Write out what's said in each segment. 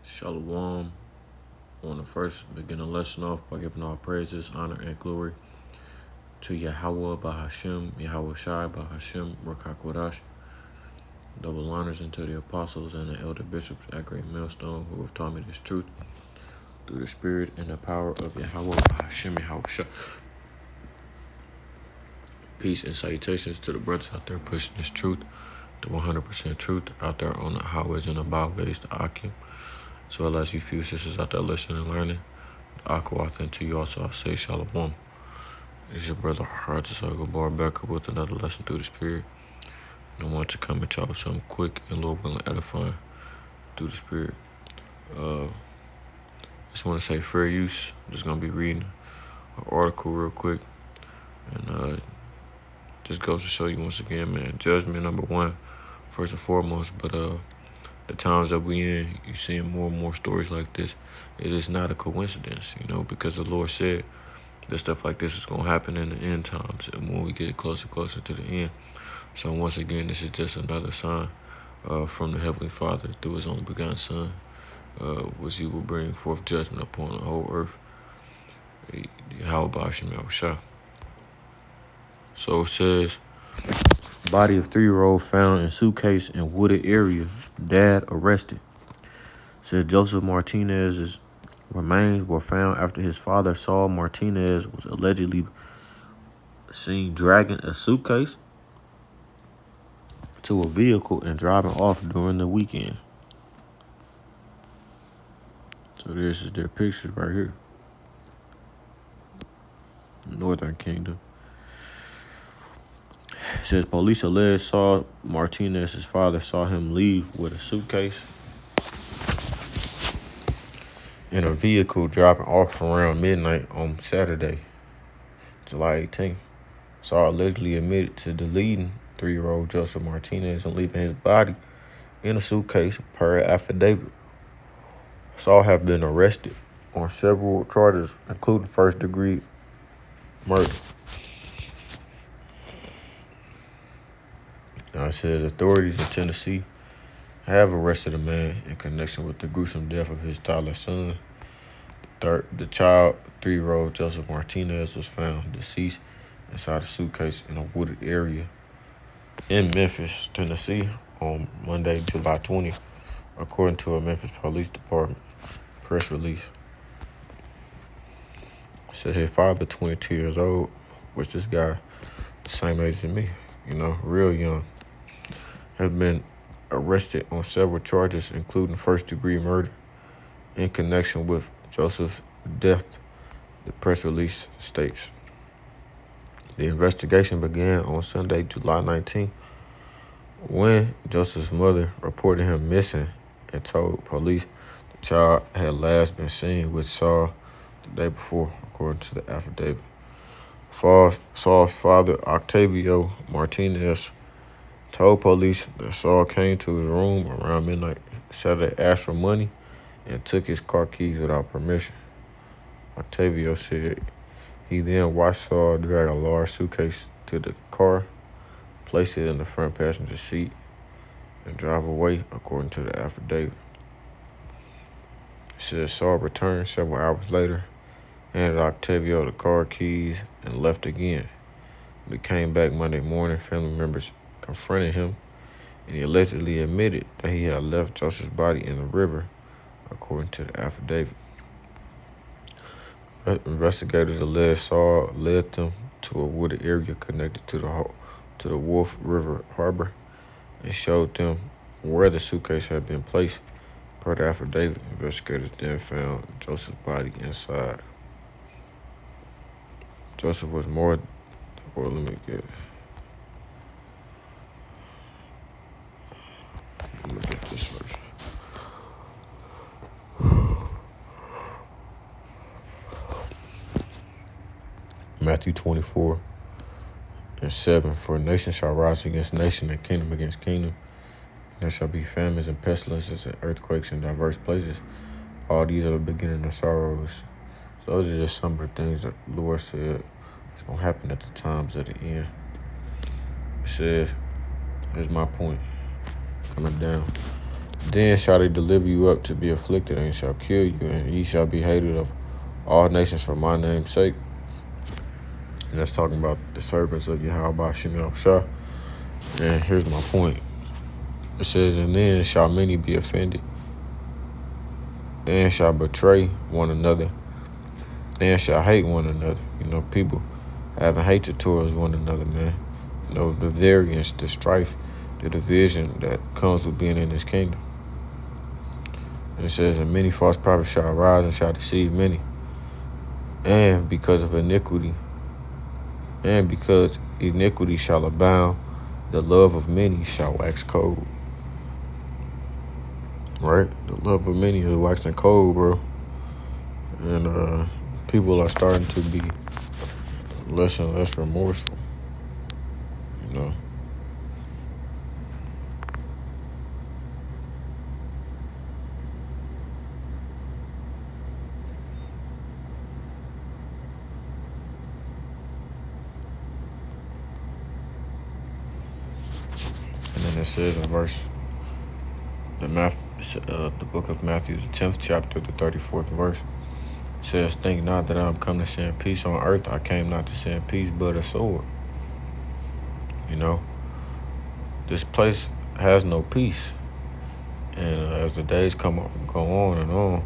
Shalom. I want to first begin the lesson off by giving all praises, honor, and glory to Yahweh Bahashem, Yahweh Shai Bahashem, Rakakwadash. Double honors unto the apostles and the elder bishops at Great Millstone who have taught me this truth through the spirit and the power of Yahweh Bahashem, Yahweh Shai. Peace and salutations to the brothers out there pushing this truth, the 100% truth out there on the highways and the byways, the Akim, as well as you few sisters out there listening and learning. The Akwath, and to you also I say Shalom. It's your brother Hartzog Bar back up with another lesson through the spirit. And I want to come at y'all with something quick and Lord willing edifying through the spirit. Just want to say fair use. I'm just gonna be reading an article real quick, and just goes to show you once again, man, judgment number one, first and foremost. But the times that we in, you seeing more and more stories like this. It is not a coincidence, because the Lord said that stuff like this is gonna happen in the end times, and when we get closer to the end. So once again, this is just another sign from the Heavenly Father through His only begotten Son, which He will bring forth judgment upon the whole earth. How about Shah? So it says, body of 3-year-old found in suitcase in wooded area. Dad arrested. Says Joseph Martinez's remains were found after his father, Saul Martinez, was allegedly seen dragging a suitcase to a vehicle and driving off during the weekend. So this is their pictures right here. Northern Kingdom. It says police alleged Saul Martinez's father saw him leave with a suitcase in a vehicle driving off around midnight on Saturday, July 18th. Saul allegedly admitted to deleting 3-year-old Joseph Martinez and leaving his body in a suitcase per affidavit. Saul have been arrested on several charges, including first-degree murder. Now it says authorities in Tennessee have arrested a man in connection with the gruesome death of his toddler son. The child, 3-year-old Joseph Martinez, was found deceased inside a suitcase in a wooded area in Memphis, Tennessee on Monday, July 20th, according to a Memphis Police Department press release. It said his father, 22 years old, which this guy, the same age as me, real young, have been arrested on several charges, including first-degree murder in connection with Joseph's death, the press release states. The investigation began on Sunday, July 19th, when Joseph's mother reported him missing and told police the child had last been seen with Saul the day before, according to the affidavit. Saul's father, Octavio Martinez, told police that Saul came to his room around midnight Saturday, asked for money, and took his car keys without permission. Octavio said he then watched Saul drag a large suitcase to the car, place it in the front passenger seat, and drive away, according to the affidavit. It says Saul returned several hours later, handed Octavio the car keys, and left again. When he came back Monday morning, family members confronted him, and he allegedly admitted that he had left Joseph's body in the river, according to the affidavit. Investigators allege Saul led them to a wooded area connected to the Wolf River Harbor and showed them where the suitcase had been placed. Per the affidavit, investigators then found Joseph's body inside. Joseph was more... Well, let me get this first. Matthew 24:7. For nation shall rise against nation, and kingdom against kingdom. There shall be famines and pestilences and earthquakes in diverse places. All these are the beginning of sorrows. So those are just some of the things that the Lord said is going to happen at the times of the end. It says, here's my point coming down. Then shall they deliver you up to be afflicted, and shall kill you, and ye shall be hated of all nations for my name's sake. And that's talking about the servants of Yahweh Shem Shah. And here's my point. It says, and then shall many be offended, and shall betray one another, and shall hate one another. People having hatred towards one another, man. The variance, the strife, the division that comes with being in this kingdom. And it says, and many false prophets shall arise and shall deceive many. And because of iniquity, and because iniquity shall abound, the love of many shall wax cold. Right? The love of many is waxing cold, bro. And people are starting to be less and less remorseful. And then it says in the book of Matthew, the 10th chapter, the 34th verse, it says, think not that I am come to send peace on earth. I came not to send peace, but a sword. This place has no peace. And as the days go on and on,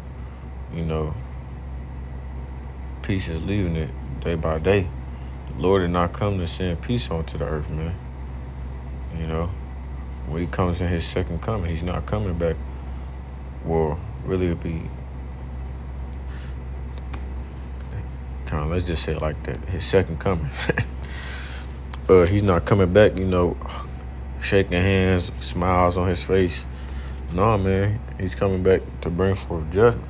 peace is leaving it day by day. The Lord did not come to send peace onto the earth, man. When he comes in his second coming, he's not coming back. Well, really it'd be let's just say it like that. His second coming. He's not coming back, shaking hands, smiles on his face. No, man, he's coming back to bring forth judgment.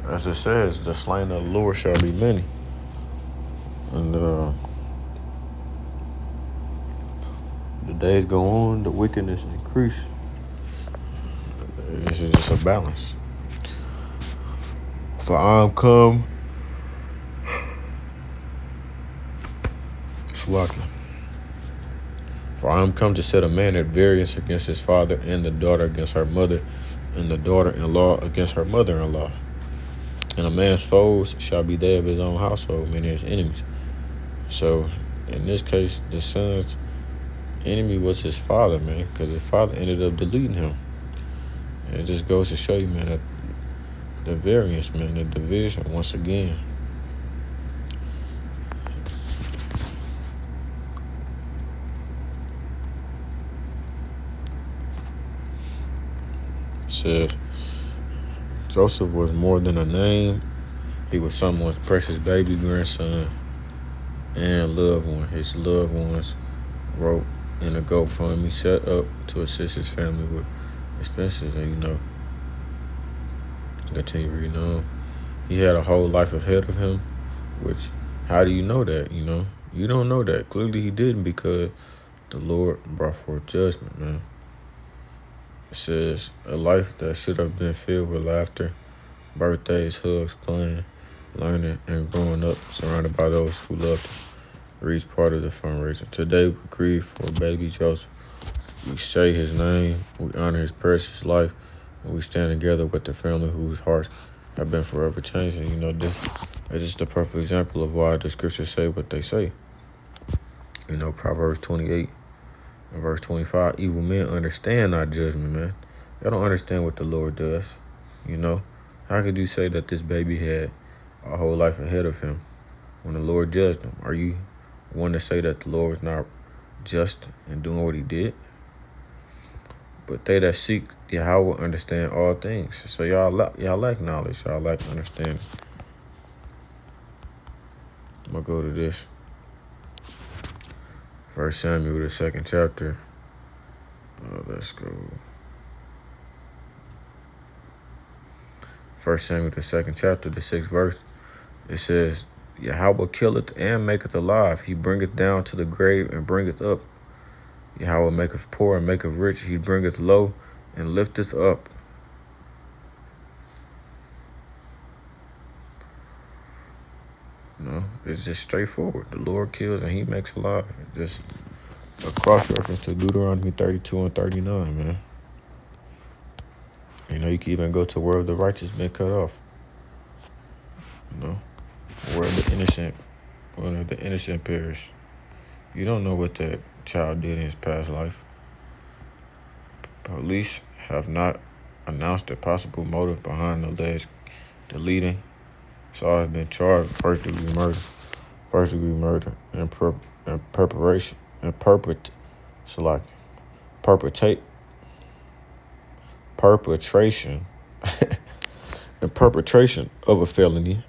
As it says, the slain of the Lord shall be many. And the days go on, the wickedness increase. This is just a balance. For I am come, For I am come to set a man at variance against his father, and the daughter against her mother, and the daughter-in-law against her mother-in-law. And a man's foes shall be they of his own household, many his enemies. So, in this case, the son's enemy was his father, man, because his father ended up deleting him. And it just goes to show you, man, that the variance, man, the division, once again. It said, Joseph was more than a name. He was someone's precious baby grandson and loved one. His loved ones wrote in a GoFundMe set up to assist his family with expenses. And, continue reading on. He had a whole life ahead of him, which, how do you know that, You don't know that. Clearly he didn't, because the Lord brought forth judgment, man. It says, a life that should have been filled with laughter, birthdays, hugs, playing, learning, and growing up surrounded by those who loved him, reached part of the fundraiser. Today we grieve for baby Joseph. We say his name, we honor his precious life, and we stand together with the family whose hearts have been forever changed. And this is just a perfect example of why the scriptures say what they say. Proverbs 28 and verse 25, evil men understand not judgment, man. They don't understand what the Lord does. How could you say that this baby had a whole life ahead of him when the Lord judged him? Are you one to say that the Lord was not just in doing what he did? But they that seek Yahweh understand all things. So y'all lack knowledge. Y'all lack understanding. I'm going to go to this. 1 Samuel, the 2nd chapter. Let's go. 1 Samuel, the 2nd chapter, the 6th verse. It says, Yahweh killeth and maketh alive. He bringeth down to the grave and bringeth up. Yahweh maketh poor and maketh rich. He bringeth low and lifteth up. It's just straightforward. The Lord kills and he makes alive. It's just a cross-reference to Deuteronomy 32 and 39, man. You know, you can even go to where the righteous been cut off. You know, where the innocent perish. You don't know what that child did in his past life. Police have not announced a possible motive behind the alleged deleting. Saul has been charged with first degree murder, and perpetration, and perpetration, and perpetration of a felony,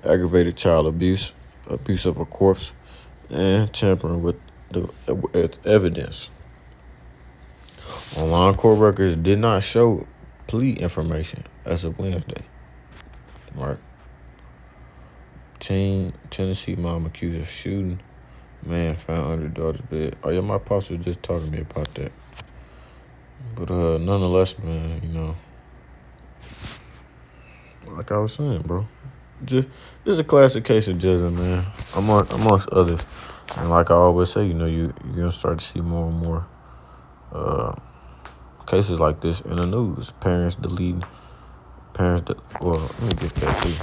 aggravated child abuse, abuse of a corpse, and tampering with the evidence. Online court records did not show plea information as of Wednesday. Right. Tennessee mom accused of shooting man found under daughter's bed. Oh yeah, my pops was just talking to me about that. But nonetheless, man, you know, like I was saying, bro, this is a classic case of judging, man. Amongst others, and like I always say, you know, you're gonna start to see more and more cases like this in the news. Parents, let me get that too.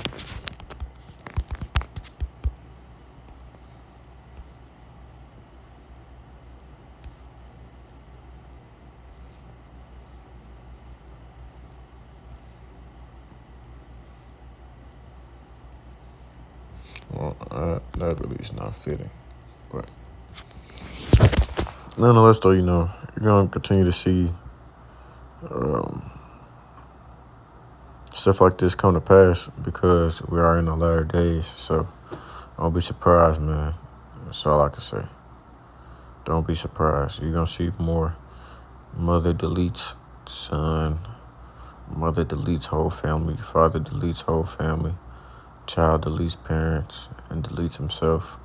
Well, that really is not fitting, but nonetheless, though, you know, you're gonna continue to see stuff like this come to pass because we are in the latter days. So don't be surprised, man. That's all I can say. Don't be surprised. You're gonna see more mother deletes son, mother deletes whole family, father deletes whole family, child deletes parents, and deletes himself.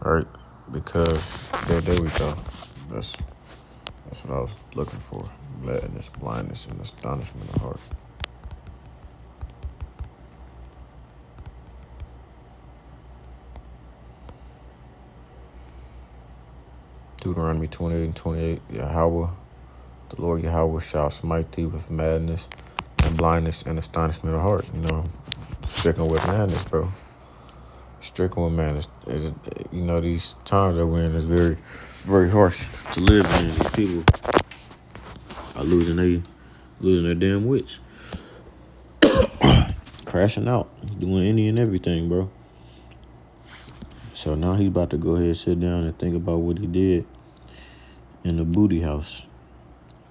Right? Because there we go. That's what I was looking for. Madness, blindness, and astonishment of hearts. Deuteronomy 28:28. Yahweh, the Lord Yahweh shall smite thee with madness and blindness and astonishment of heart. You know, stricken with madness, bro. Stricken with madness. You know, these times that we're in is very, very harsh to live in. These people are losing their damn wits. Crashing out, doing any and everything, bro. So now he's about to go ahead and sit down and think about what he did in the booty house.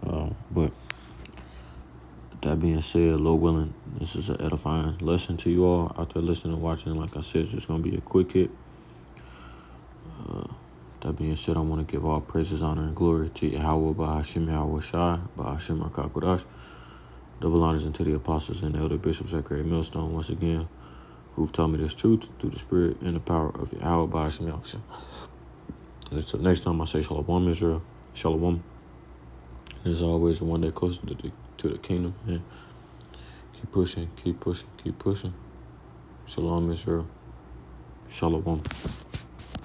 But that being said, Lord willing, this is an edifying lesson to you all out there listening and watching. Like I said, it's just going to be a quick hit. That being said, I want to give all praises, honor, and glory to Yahweh, Bahashim Yahweh Shai, Bahashim HaKakodash. Double honors into the apostles and the elder bishops at Great Millstone once again, who've taught me this truth through the spirit and the power of Yahweh, Bahashim Yahweh Shai. Until next time, I say Shalom, Israel. Shalom. And as always, one day closer to the kingdom. And keep pushing, keep pushing, keep pushing. Shalom, Israel. Shalom.